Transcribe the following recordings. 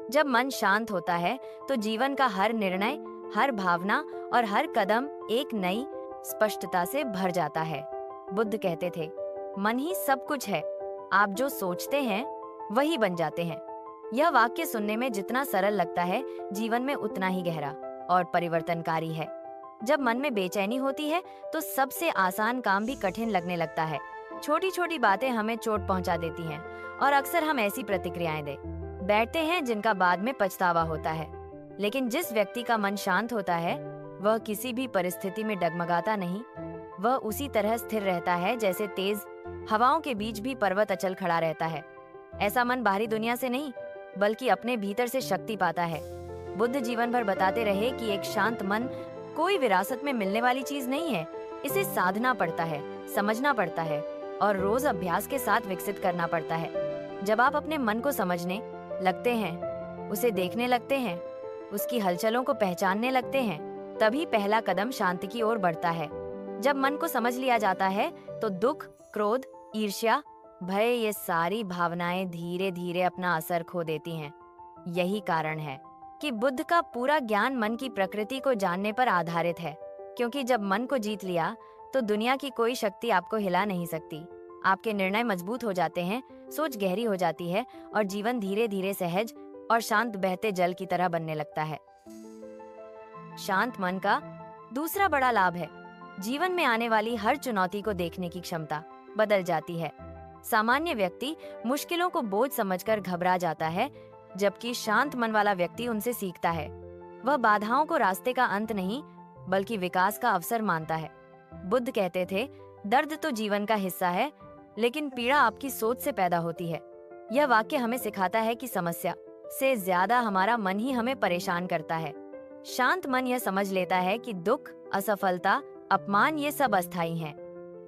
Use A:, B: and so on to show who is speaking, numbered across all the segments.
A: जब मन शांत होता है तो जीवन का हर निर्णय, हर भावना और हर कदम एक नई स्पष्टता से भर जाता है। बुद्ध कहते थे, मन ही सब कुछ है, आप जो सोचते हैं वही बन जाते हैं। यह वाक्य सुनने में जितना सरल लगता है, जीवन में उतना ही गहरा और परिवर्तनकारी है। जब मन में बेचैनी होती है तो सबसे आसान काम भी कठिन लगने लगता है। छोटी छोटी बातें हमें चोट पहुंचा देती हैं और अक्सर हम ऐसी प्रतिक्रियाएं दे बैठते हैं जिनका बाद में पछतावा होता है। लेकिन जिस व्यक्ति का मन शांत होता है, वह किसी भी परिस्थिति में डगमगाता नहीं। वह उसी तरह स्थिर रहता है जैसे तेज हवाओं के बीच भी पर्वत अचल खड़ा रहता है। ऐसा मन बाहरी दुनिया से नहीं, बल्कि अपने भीतर से शक्ति पाता है। बुद्ध जीवन भर बताते रहे कि एक शांत मन कोई विरासत में मिलने वाली चीज नहीं है। इसे साधना पड़ता है, समझना पड़ता है और रोज अभ्यास के साथ विकसित करना पड़ता है। जब आप अपने मन को समझने लगते हैं, उसे देखने लगते हैं, उसकी हलचलों को पहचानने लगते हैं, तभी पहला कदम शांति की ओर बढ़ता है। जब मन को समझ लिया जाता है तो दुख, क्रोध, ईर्ष्या, भय, ये सारी भावनाएं धीरे धीरे अपना असर खो देती हैं। यही कारण है कि बुद्ध का पूरा ज्ञान मन की प्रकृति को जानने पर आधारित है, क्योंकि जब मन को जीत लिया तो दुनिया की कोई शक्ति आपको हिला नहीं सकती। आपके निर्णय मजबूत हो जाते हैं, सोच गहरी हो जाती है और जीवन धीरे धीरे सहज और शांत बहते जल की तरह बनने लगता है। शांत मन का दूसरा बड़ा लाभ है जीवन में आने वाली हर चुनौती को देखने की क्षमता बदल जाती है। सामान्य व्यक्ति मुश्किलों को बोझ समझकर घबरा जाता है, जबकि शांत मन वाला व्यक्ति उनसे सीखता है। वह बाधाओं को रास्ते का अंत नहीं, बल्कि विकास का अवसर मानता है। बुद्ध कहते थे, दर्द तो जीवन का हिस्सा है, लेकिन पीड़ा आपकी सोच से पैदा होती है। यह वाक्य हमें सिखाता है कि समस्या से ज्यादा हमारा मन ही हमें परेशान करता है। शांत मन यह समझ लेता है कि दुख, असफलता, अपमान ये सब अस्थायी हैं।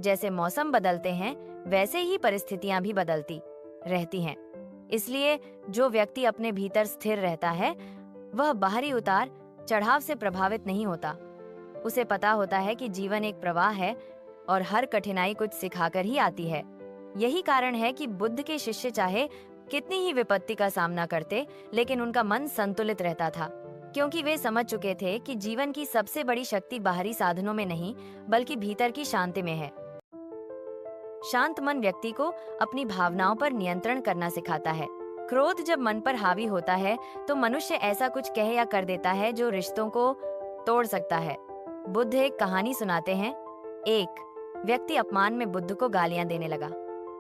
A: जैसे मौसम बदलते हैं, वैसे ही परिस्थितियां भी बदलती रहती हैं। इसलिए जो व्यक्ति अपने भीतर स्थिर रहता है, वह बाहरी उतार चढ़ाव से प्रभावित नहीं होता। उसे पता होता है कि जीवन एक प्रवाह है और हर कठिनाई कुछ सिखाकर ही आती है। यही कारण है कि बुद्ध के शिष्य चाहे कितनी ही विपत्ति का सामना करते, लेकिन उनका मन संतुलित रहता था, क्योंकि वे समझ चुके थे कि जीवन की सबसे बड़ी शक्ति बाहरी साधनों में नहीं, बल्कि भीतर की शांति में है। शांत मन व्यक्ति को अपनी भावनाओं पर नियंत्रण करना सिखाता है। क्रोध जब मन पर हावी होता है तो मनुष्य ऐसा कुछ कह या कर देता है जो रिश्तों को तोड़ सकता है। बुद्ध एक कहानी सुनाते हैं। एक व्यक्ति अपमान में बुद्ध को गालियां देने लगा।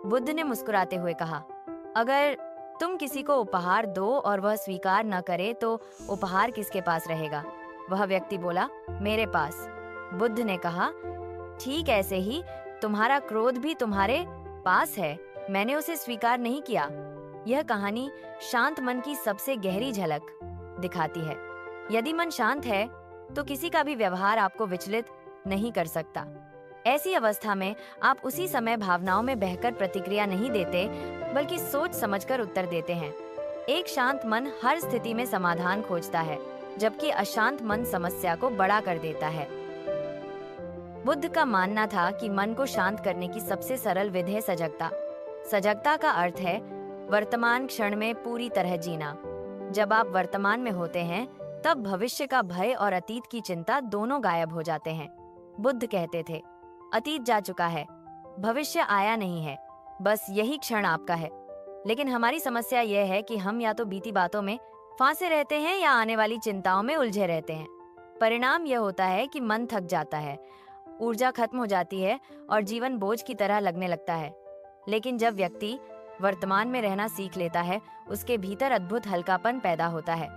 A: बुद्ध ने मुस्कुराते हुए कहा, अगर तुम किसी को उपहार दो और वह स्वीकार न करे तो उपहार किसके पास रहेगा? वह व्यक्ति बोला, मेरे पास। बुद्ध ने कहा, ठीक ऐसे ही तुम्हारा क्रोध भी तुम्हारे पास है, मैंने उसे स्वीकार नहीं किया। यह कहानी शांत मन की सबसे गहरी झलक दिखाती है। यदि मन शांत है तो किसी का भी व्यवहार आपको विचलित नहीं कर सकता। ऐसी अवस्था में आप उसी समय भावनाओं में बहकर प्रतिक्रिया नहीं देते, बल्कि सोच समझकर उत्तर देते हैं। एक शांत मन हर स्थिति में समाधान खोजता है, जबकि अशांत मन समस्या को बड़ा कर देता है। बुद्ध का मानना था कि मन को शांत करने की सबसे सरल विधि है सजगता। सजगता का अर्थ है वर्तमान क्षण में पूरी तरह जीना। जब आप वर्तमान में होते हैं, तब भविष्य का भय और अतीत की चिंता दोनों गायब हो जाते हैं। बुद्ध कहते थे, अतीत जा चुका है, भविष्य आया नहीं है, बस यही क्षण आपका है। लेकिन हमारी समस्या यह है कि हम या तो बीती बातों में फांसे रहते हैं या आने वाली चिंताओं में उलझे रहते हैं। परिणाम यह होता है कि मन थक जाता है, ऊर्जा खत्म हो जाती है और जीवन बोझ की तरह लगने लगता है। लेकिन जब व्यक्ति वर्तमान में रहना सीख लेता है, उसके भीतर अद्भुत हल्कापन पैदा होता है।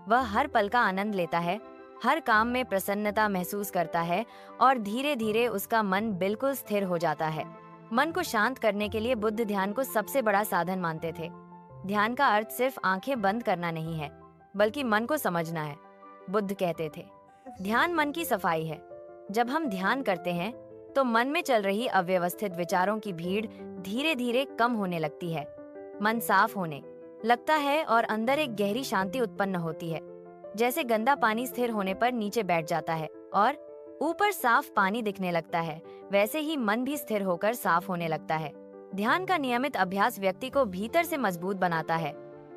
A: वह हर पल का आनंद लेता है, हर काम में प्रसन्नता महसूस करता है और धीरे धीरे उसका मन बिल्कुल स्थिर हो जाता है। मन को शांत करने के लिए बुद्ध ध्यान को सबसे बड़ा साधन मानते थे। ध्यान का अर्थ सिर्फ आंखें बंद करना नहीं है, बल्कि मन को समझना है। बुद्ध कहते थे, ध्यान मन की सफाई है। जब हम ध्यान करते हैं तो मन में चल रही अव्यवस्थित विचारों की भीड़ धीरे धीरे कम होने लगती है। मन साफ होने लगता है और अंदर एक गहरी शांति उत्पन्न होती है। जैसे गंदा पानी स्थिर होने पर नीचे बैठ जाता है और ऊपर साफ पानी दिखने लगता है, वैसे ही मन भी स्थिर होकर साफ होने लगता है। ध्यान का नियमित अभ्यास व्यक्ति को भीतर से मजबूत बनाता है।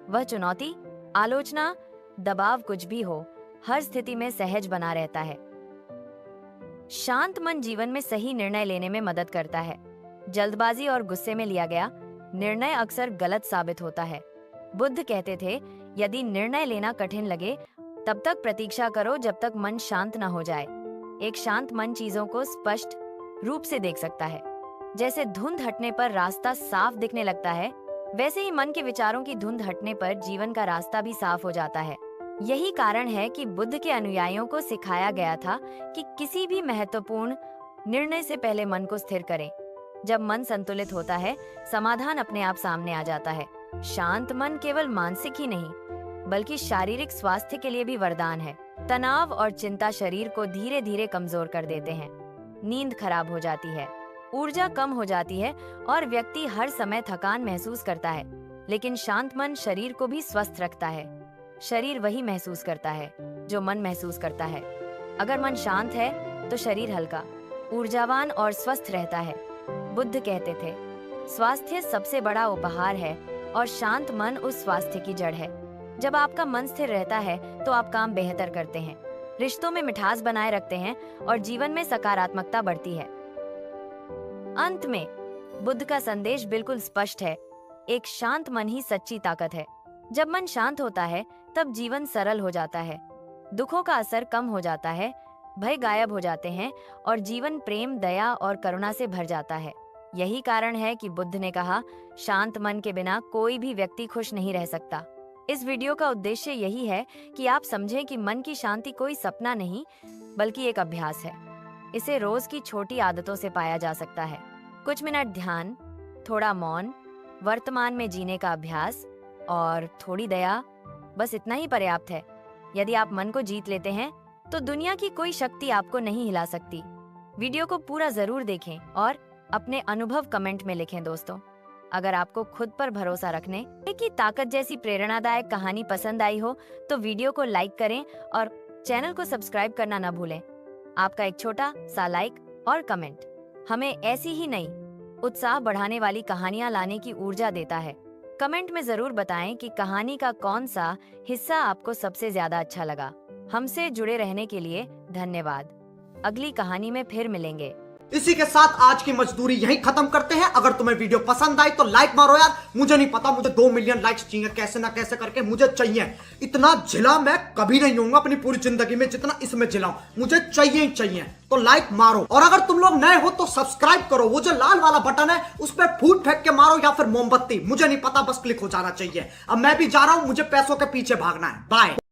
A: वह चुनौती, आलोचना, दबाव कुछ भी हो, हर स्थिति में सहज बना रहता है। शांत मन जीवन में सही निर्णय लेने में मदद करता है। जल्दबाजी और गुस्से में लिया गया निर्णय अक्सर गलत साबित होता है। बुद्ध कहते थे, यदि निर्णय लेना कठिन लगे तब तक प्रतीक्षा करो जब तक मन शांत न हो जाए। एक शांत मन चीजों को स्पष्ट रूप से देख सकता है। जैसे धुंध हटने पर रास्ता साफ दिखने लगता है, वैसे ही मन के विचारों की धुंध हटने पर जीवन का रास्ता भी साफ हो जाता है। यही कारण है कि बुद्ध के अनुयायियों को सिखाया गया था कि किसी भी महत्वपूर्ण निर्णय से पहले मन को स्थिर करें। जब मन संतुलित होता है, समाधान अपने आप सामने आ जाता है। शांत मन केवल मानसिक ही नहीं, बल्कि शारीरिक स्वास्थ्य के लिए भी वरदान है। तनाव और चिंता शरीर को धीरे धीरे कमजोर कर देते हैं। नींद खराब हो जाती है, ऊर्जा कम हो जाती है और व्यक्ति हर समय थकान महसूस करता है। लेकिन शांत मन शरीर को भी स्वस्थ रखता है। शरीर वही महसूस करता है जो मन महसूस करता है। अगर मन शांत है तो शरीर हल्का, ऊर्जावान और स्वस्थ रहता है। बुद्ध कहते थे, स्वास्थ्य सबसे बड़ा उपहार है और शांत मन उस स्वास्थ्य की जड़ है। जब आपका मन स्थिर रहता है तो आप काम बेहतर करते हैं, रिश्तों में मिठास बनाए रखते हैं और जीवन में सकारात्मकता बढ़ती है। अंत में बुद्ध का संदेश बिल्कुल स्पष्ट है, एक शांत मन ही सच्ची ताकत है। जब मन शांत होता है तब जीवन सरल हो जाता है, दुखों का असर कम हो जाता है, भय गायब हो जाते हैं और जीवन प्रेम, दया और करुणा से भर जाता है। यही कारण है कि बुद्ध ने कहा, शांत मन के बिना कोई भी व्यक्ति खुश नहीं रह सकता। इस वीडियो का उद्देश्य यही है कि आप समझें कि मन की शांति कोई सपना नहीं, बल्कि एक अभ्यास है। इसे रोज की छोटी आदतों से पाया जा सकता है। कुछ मिनट ध्यान, थोड़ा मौन, वर्तमान में जीने का अभ्यास और थोड़ी दया, बस इतना ही पर्याप्त है। यदि आप मन को जीत लेते हैं तो दुनिया की कोई शक्ति आपको नहीं हिला सकती। वीडियो को पूरा जरूर देखें और अपने अनुभव कमेंट में लिखें दोस्तों। अगर आपको खुद पर भरोसा रखने की ताकत जैसी प्रेरणादायक कहानी पसंद आई हो तो वीडियो को लाइक करें और चैनल को सब्सक्राइब करना न भूलें। आपका एक छोटा सा लाइक और कमेंट हमें ऐसी ही नई, उत्साह बढ़ाने वाली कहानियां लाने की ऊर्जा देता है। कमेंट में जरूर बताएं कि कहानी का कौन सा हिस्सा आपको सबसे ज्यादा अच्छा लगा। हमसे जुड़े रहने के लिए धन्यवाद। अगली कहानी में फिर मिलेंगे।
B: इसी के साथ आज की मजदूरी यहीं खत्म करते हैं। अगर तुम्हें वीडियो पसंद आई तो लाइक मारो यार। मुझे नहीं पता, मुझे 2 मिलियन लाइक्स चाहिए, कैसे ना कैसे करके मुझे चाहिए। इतना झिला मैं कभी नहीं होऊंगा अपनी पूरी जिंदगी में जितना इसमें झिलाऊं। मुझे चाहिए ही चाहिए, तो लाइक मारो। और अगर तुम लोग नए हो तो सब्सक्राइब करो। वो जो लाल वाला बटन है उस पर फूट फेंक के मारो या फिर मोमबत्ती, मुझे नहीं पता, बस क्लिक हो जाना चाहिए। अब मैं भी जा रहा हूं, मुझे पैसों के पीछे भागना है। बाय।